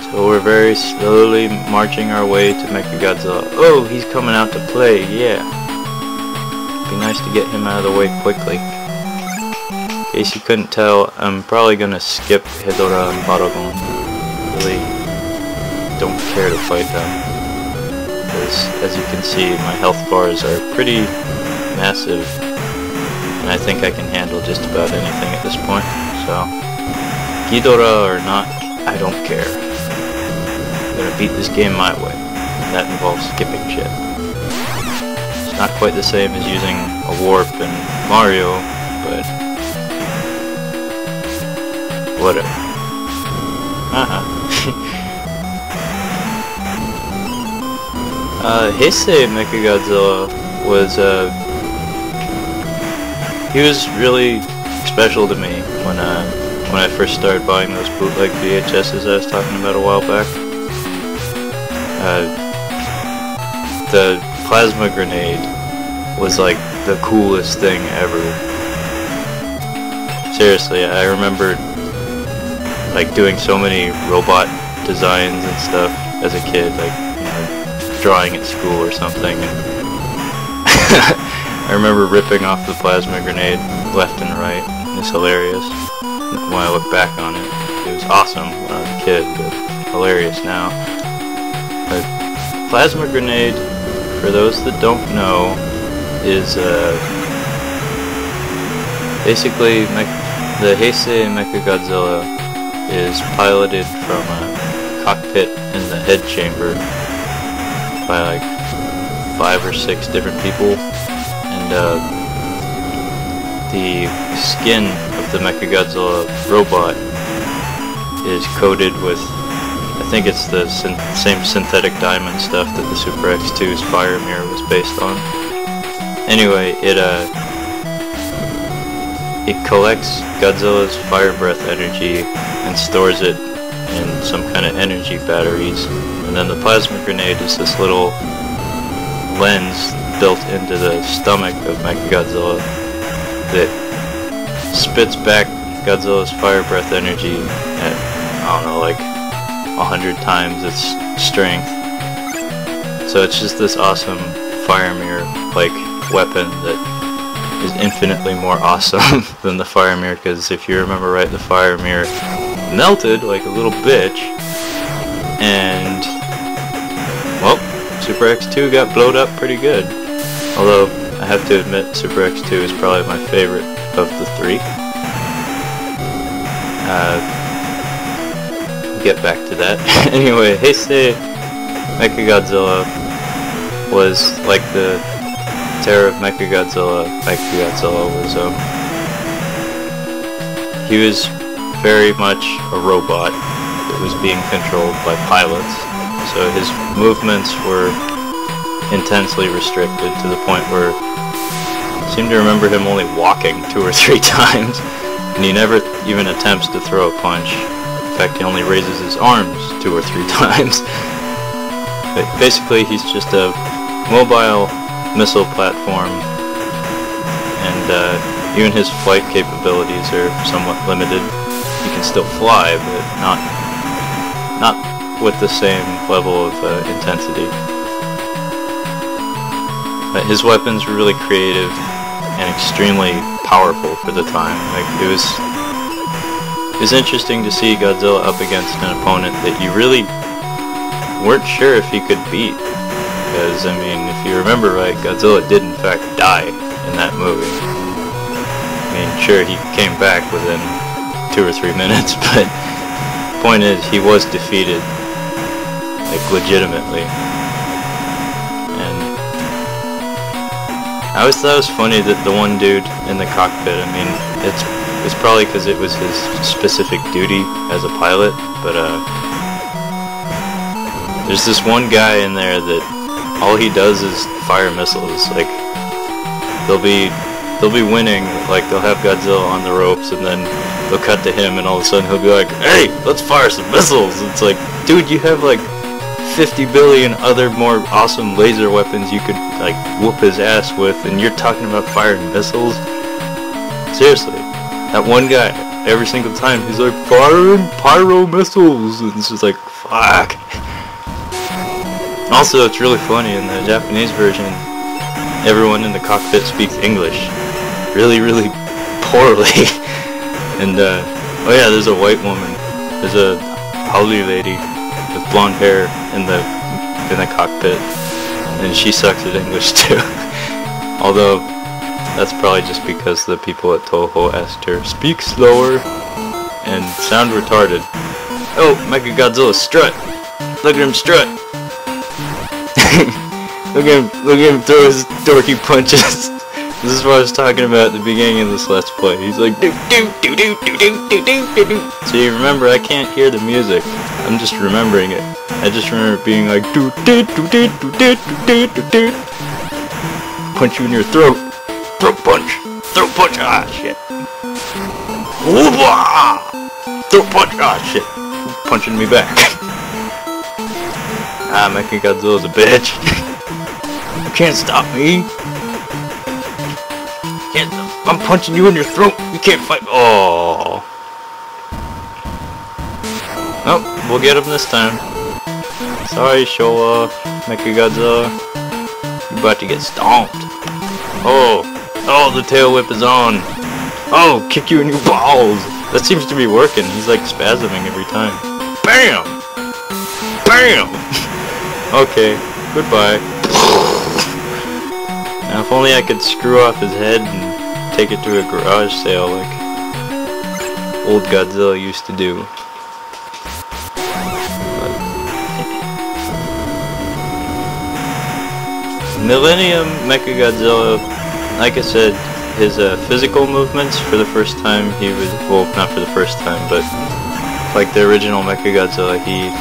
So we're very slowly marching our way to MechaGodzilla. Oh, he's coming out to play, yeah. Be nice to get him out of the way quickly. In case you couldn't tell, I'm probably gonna skip Hedorah and Baragon. Really don't care to fight them. Because, as you can see, my health bars are pretty massive. And I think I can handle just about anything at this point. So, Ghidorah or not, I don't care. I'm gonna beat this game my way. And that involves skipping shit. It's not quite the same as using a warp in Mario, but whatever. Heisei MechaGodzilla was, he was really special to me when I first started buying those bootleg VHSs I was talking about a while back. The plasma grenade was like the coolest thing ever. Seriously, I remember like doing so many robot designs and stuff as a kid, like, you know, drawing at school or something. And I remember ripping off the plasma grenade left and right. It's hilarious when I look back on it. It was awesome when I was a kid, but hilarious now. But plasma grenade, for those that don't know, is basically the Heisei MechaGodzilla is piloted from a cockpit in the head chamber by like 5 or 6 different people, and the skin of the MechaGodzilla robot is coated with, I think it's the same synthetic diamond stuff that the Super X2's fire mirror was based on. Anyway, it collects Godzilla's fire breath energy and stores it in some kind of energy batteries, and then the plasma grenade is this little lens built into the stomach of MechaGodzilla that spits back Godzilla's fire breath energy at, I don't know, like 100 times its strength. So it's just this awesome fire mirror like weapon that is infinitely more awesome than the fire mirror, because if you remember right, the fire mirror melted like a little bitch, and well, Super X2 got blowed up pretty good. Although I have to admit, Super X2 is probably my favorite of the 3. Get back to that. Anyway, Heisei MechaGodzilla was like the Terror of MechaGodzilla. MechaGodzilla was, he was very much a robot that was being controlled by pilots, so his movements were intensely restricted to the point where I seem to remember him only walking 2 or 3 times, and he never even attempts to throw a punch. In fact, he only raises his arms 2 or 3 times. But basically, he's just a mobile missile platform, and even his flight capabilities are somewhat limited. He can still fly, but not with the same level of intensity. But his weapons were really creative and extremely powerful for the time. Like, it was interesting to see Godzilla up against an opponent that you really weren't sure if he could beat. Because, I mean, if you remember right, Godzilla did in fact die in that movie. I mean, sure, he came back within 2 or 3 minutes, but the point is, he was defeated, like, legitimately. And I always thought it was funny that the one dude in the cockpit, I mean, it's probably because it was his specific duty as a pilot, but there's this one guy in there that all he does is fire missiles. Like, they'll be winning, like they'll have Godzilla on the ropes, and then they'll cut to him, and all of a sudden he'll be like, "Hey, let's fire some missiles." It's like, dude, you have like 50 billion other more awesome laser weapons you could like whoop his ass with, and you're talking about firing missiles? Seriously, that one guy, every single time. He's like, firing pyro missiles, and it's just like, fuck. Also, it's really funny, in the Japanese version, everyone in the cockpit speaks English. Really, really poorly. And, oh yeah, there's a white woman. There's a holy lady with blonde hair in the cockpit. And she sucks at English too. Although, that's probably just because the people at Toho asked her, speak slower and sound retarded. Oh, MechaGodzilla strut! Look at him strut! look at him throw his dorky punches. This is what I was talking about at the beginning of this Let's Play. He's like, do do do do do do do do do. So you remember, I can't hear the music. I'm just remembering it. I just remember it being like, do do do do do do do do do. Punch you in your throat. Throat punch. Throat punch. Ah, shit. Whoop-ah! Throat punch. Ah, shit. Punching me back. Ah, MechaGodzilla's a bitch. You can't stop me. I'm punching you in your throat. You can't fight. Oh. Oh, we'll get him this time. Sorry, Showa, MechaGodzilla. You about to get stomped. Oh. Oh, the tail whip is on. Oh, kick you in your balls. That seems to be working. He's like spasming every time. Bam! Bam! Okay, goodbye. Now, if only I could screw off his head and take it to a garage sale like old Godzilla used to do. Millennium MechaGodzilla, like I said, his physical movements for the first time, he was, well, not for the first time, but like the original MechaGodzilla, he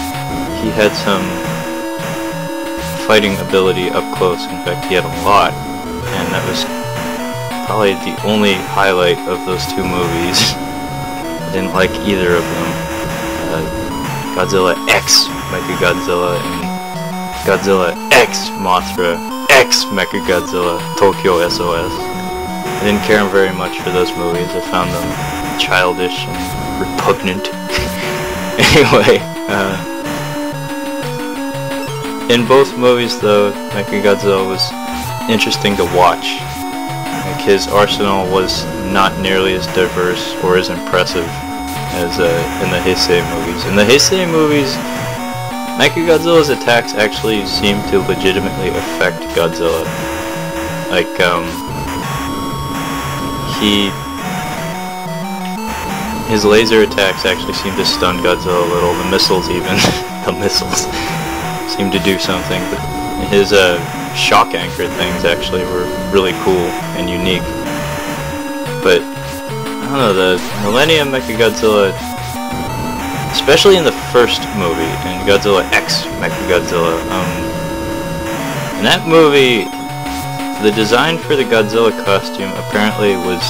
had some fighting ability up close. In fact, he had a lot, and that was probably the only highlight of those two movies. I didn't like either of them. Godzilla X MechaGodzilla and Godzilla X Mothra X MechaGodzilla Tokyo SOS. I didn't care very much for those movies. I found them childish and repugnant. Anyway, in both movies though, MechaGodzilla was interesting to watch. Like, his arsenal was not nearly as diverse or as impressive as in the Heisei movies. In the Heisei movies, MechaGodzilla's attacks actually seem to legitimately affect Godzilla. Like, his laser attacks actually seem to stun Godzilla a little. The missiles even, the missiles seem to do something. But his shock anchor things actually were really cool and unique. But I don't know, the Millennium MechaGodzilla, especially in the first movie, in Godzilla X MechaGodzilla, in that movie, the design for the Godzilla costume apparently was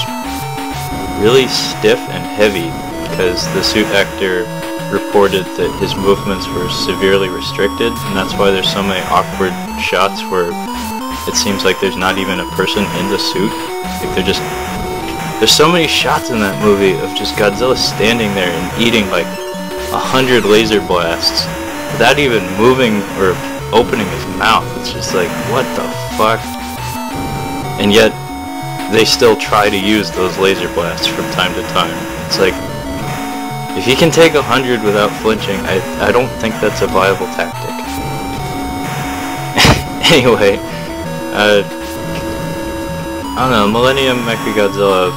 really stiff and heavy because the suit actor reported that his movements were severely restricted, and that's why there's so many awkward shots where it seems like there's not even a person in the suit. Like, there's so many shots in that movie of just Godzilla standing there and eating like 100 laser blasts without even moving or opening his mouth. It's just like, what the fuck? And yet they still try to use those laser blasts from time to time. It's like, if he can take 100 without flinching, I don't think that's a viable tactic. Anyway, I don't know, Millennium MechaGodzilla,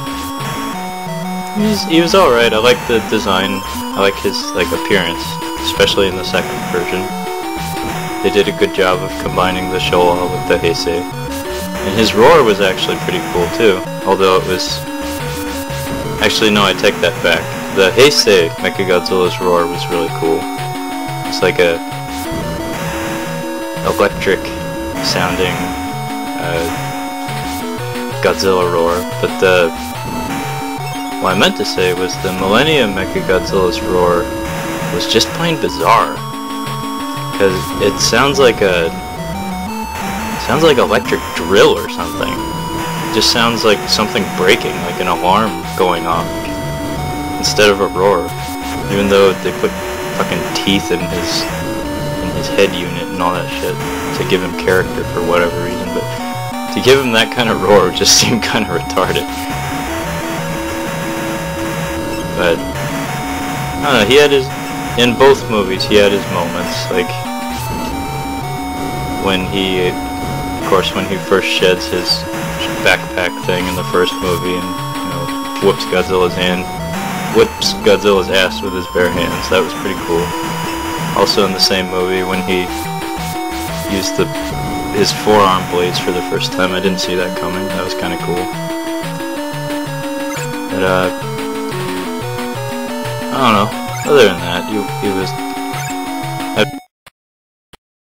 he was alright. I like the design, I like his appearance, especially in the second version. They did a good job of combining the Showa with the Heisei. And his roar was actually pretty cool too, although it was... Actually no, I take that back. The Heisei MechaGodzilla's roar was really cool. It's like a electric sounding Godzilla roar, but what I meant to say was the Millennium MechaGodzilla's roar was just plain bizarre, because it sounds like electric drill or something. It just sounds like something breaking, like an alarm going off. instead of a roar. Even though they put fucking teeth in his head unit and all that shit to give him character for whatever reason, but to give him that kind of roar just seemed kind of retarded. But I don't know, he had his, in both movies he had his moments, like when he, of course, when he first sheds his backpack thing in the first movie and, you know, whips Godzilla's ass with his bare hands. That was pretty cool. Also in the same movie when he used his forearm blades for the first time. I didn't see that coming. That was kind of cool. But I don't know. Other than that, he was